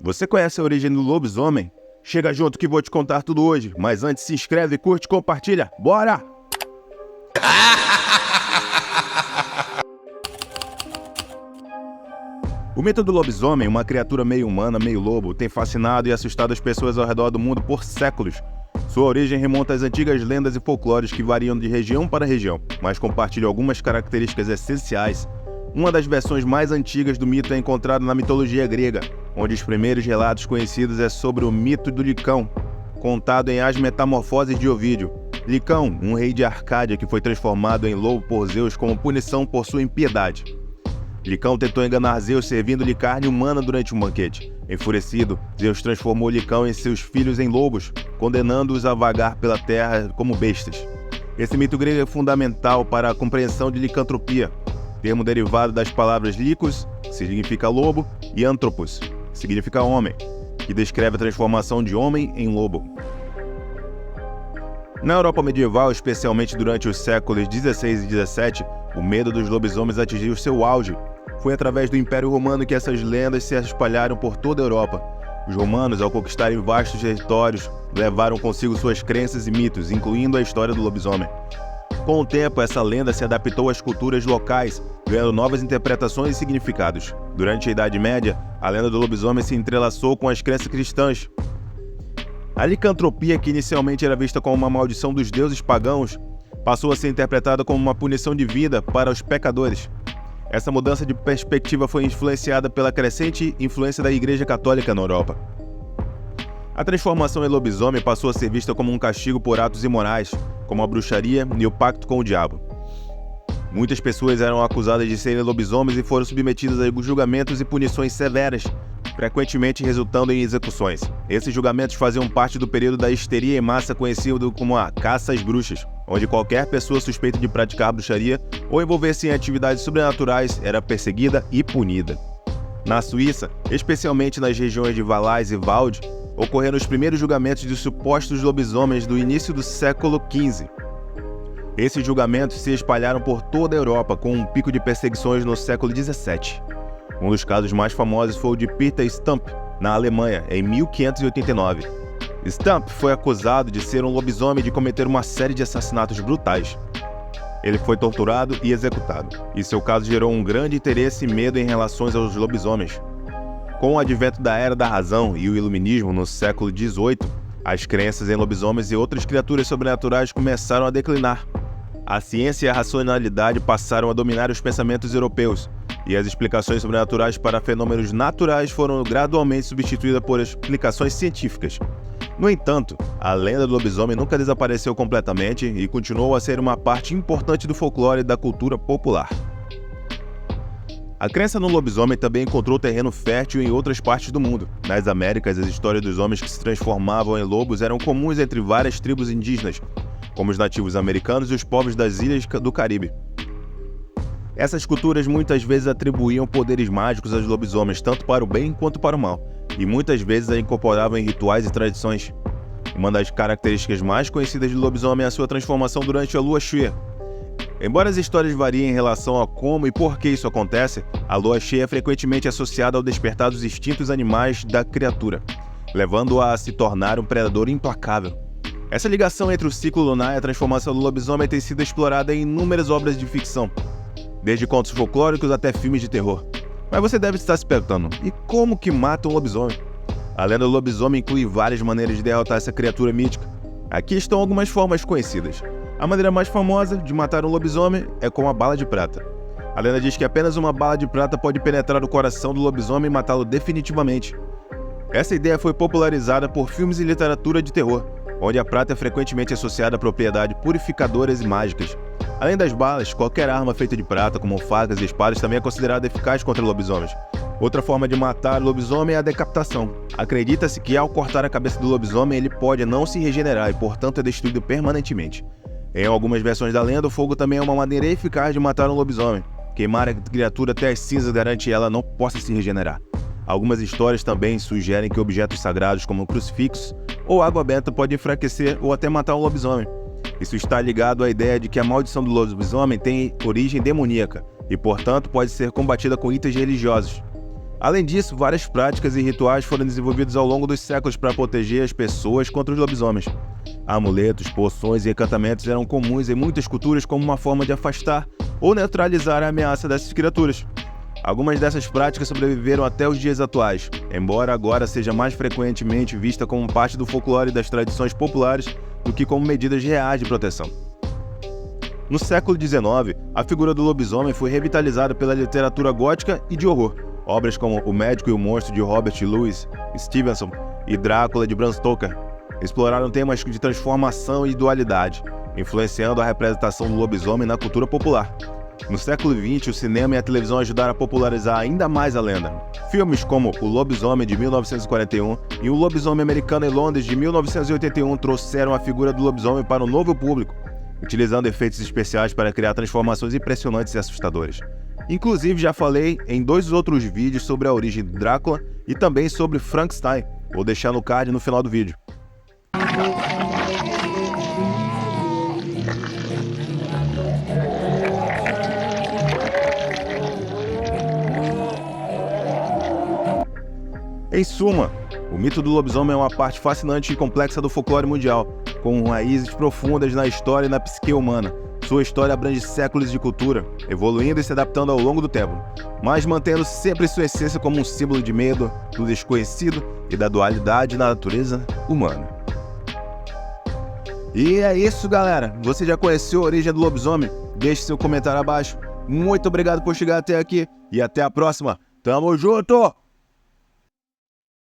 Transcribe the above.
Você conhece a origem do lobisomem? Chega junto que vou te contar tudo hoje, mas antes se inscreve, curte e compartilha. Bora! O mito do lobisomem, uma criatura meio humana, meio lobo, tem fascinado e assustado as pessoas ao redor do mundo por séculos. Sua origem remonta às antigas lendas e folclores que variam de região para região, mas compartilham algumas características essenciais. Uma das versões mais antigas do mito é encontrada na mitologia grega, onde os primeiros relatos conhecidos é sobre o mito do Licão, contado em As Metamorfoses de Ovídio. Licão, um rei de Arcádia que foi transformado em lobo por Zeus como punição por sua impiedade. Licão tentou enganar Zeus servindo-lhe carne humana durante um banquete. Enfurecido, Zeus transformou Licão e seus filhos em lobos, condenando-os a vagar pela terra como bestas. Esse mito grego é fundamental para a compreensão de licantropia, termo derivado das palavras licos, que significa lobo, e antropos, que significa homem, que descreve a transformação de homem em lobo. Na Europa medieval, especialmente durante os séculos XVI e XVII, o medo dos lobisomens atingiu seu auge. Foi através do Império Romano que essas lendas se espalharam por toda a Europa. Os romanos, ao conquistarem vastos territórios, levaram consigo suas crenças e mitos, incluindo a história do lobisomem. Com o tempo, essa lenda se adaptou às culturas locais, ganhando novas interpretações e significados. Durante a Idade Média, a lenda do lobisomem se entrelaçou com as crenças cristãs. A licantropia, que inicialmente era vista como uma maldição dos deuses pagãos, passou a ser interpretada como uma punição de vida para os pecadores. Essa mudança de perspectiva foi influenciada pela crescente influência da Igreja Católica na Europa. A transformação em lobisomem passou a ser vista como um castigo por atos imorais, como a bruxaria e o pacto com o diabo. Muitas pessoas eram acusadas de serem lobisomens e foram submetidas a julgamentos e punições severas, frequentemente resultando em execuções. Esses julgamentos faziam parte do período da histeria em massa conhecido como a caça às bruxas, onde qualquer pessoa suspeita de praticar bruxaria ou envolver-se em atividades sobrenaturais era perseguida e punida. Na Suíça, especialmente nas regiões de Valais e Vaud, ocorreram os primeiros julgamentos de supostos lobisomens do início do século XV. Esses julgamentos se espalharam por toda a Europa, com um pico de perseguições no século XVII. Um dos casos mais famosos foi o de Peter Stump, na Alemanha, em 1589. Stump foi acusado de ser um lobisomem e de cometer uma série de assassinatos brutais. Ele foi torturado e executado, e seu caso gerou um grande interesse e medo em relação aos lobisomens. Com o advento da Era da Razão e o Iluminismo no século XVIII, as crenças em lobisomens e outras criaturas sobrenaturais começaram a declinar. A ciência e a racionalidade passaram a dominar os pensamentos europeus, e as explicações sobrenaturais para fenômenos naturais foram gradualmente substituídas por explicações científicas. No entanto, a lenda do lobisomem nunca desapareceu completamente e continuou a ser uma parte importante do folclore e da cultura popular. A crença no lobisomem também encontrou terreno fértil em outras partes do mundo. Nas Américas, as histórias dos homens que se transformavam em lobos eram comuns entre várias tribos indígenas, como os nativos americanos e os povos das ilhas do Caribe. Essas culturas muitas vezes atribuíam poderes mágicos aos lobisomens, tanto para o bem quanto para o mal, e muitas vezes a incorporavam em rituais e tradições. Uma das características mais conhecidas do lobisomem é a sua transformação durante a lua cheia. Embora as histórias variem em relação a como e por que isso acontece, a lua cheia é frequentemente associada ao despertar dos instintos animais da criatura, levando-a a se tornar um predador implacável. Essa ligação entre o ciclo lunar e a transformação do lobisomem tem sido explorada em inúmeras obras de ficção, desde contos folclóricos até filmes de terror. Mas você deve estar se perguntando, e como que mata um lobisomem? A lenda do lobisomem inclui várias maneiras de derrotar essa criatura mítica. Aqui estão algumas formas conhecidas. A maneira mais famosa de matar um lobisomem é com a bala de prata. A lenda diz que apenas uma bala de prata pode penetrar o coração do lobisomem e matá-lo definitivamente. Essa ideia foi popularizada por filmes e literatura de terror, onde a prata é frequentemente associada a propriedades purificadoras e mágicas. Além das balas, qualquer arma feita de prata, como facas e espadas, também é considerada eficaz contra lobisomens. Outra forma de matar o lobisomem é a decapitação. Acredita-se que ao cortar a cabeça do lobisomem, ele pode não se regenerar e, portanto, é destruído permanentemente. Em algumas versões da lenda, o fogo também é uma maneira eficaz de matar um lobisomem. Queimar a criatura até as cinzas garante que ela não possa se regenerar. Algumas histórias também sugerem que objetos sagrados como crucifixos ou água benta podem enfraquecer ou até matar um lobisomem. Isso está ligado à ideia de que a maldição do lobisomem tem origem demoníaca e, portanto, pode ser combatida com itens religiosos. Além disso, várias práticas e rituais foram desenvolvidos ao longo dos séculos para proteger as pessoas contra os lobisomens. Amuletos, poções e encantamentos eram comuns em muitas culturas como uma forma de afastar ou neutralizar a ameaça dessas criaturas. Algumas dessas práticas sobreviveram até os dias atuais, embora agora seja mais frequentemente vista como parte do folclore e das tradições populares do que como medidas reais de proteção. No século XIX, a figura do lobisomem foi revitalizada pela literatura gótica e de horror. Obras como O Médico e o Monstro, de Robert Louis Stevenson, e Drácula, de Bram Stoker, exploraram temas de transformação e dualidade, influenciando a representação do lobisomem na cultura popular. No século XX, o cinema e a televisão ajudaram a popularizar ainda mais a lenda. Filmes como O Lobisomem, de 1941, e O Lobisomem Americano em Londres, de 1981, trouxeram a figura do lobisomem para um novo público, utilizando efeitos especiais para criar transformações impressionantes e assustadoras. Inclusive, já falei em 2 outros vídeos sobre a origem de Drácula e também sobre Frankenstein. Vou deixar no card no final do vídeo. Em suma, o mito do lobisomem é uma parte fascinante e complexa do folclore mundial, com raízes profundas na história e na psique humana. Sua história abrange séculos de cultura, evoluindo e se adaptando ao longo do tempo, mas mantendo sempre sua essência como um símbolo de medo, do desconhecido e da dualidade na natureza humana. E é isso, galera! Você já conheceu a origem do lobisomem? Deixe seu comentário abaixo. Muito obrigado por chegar até aqui e até a próxima. Tamo junto!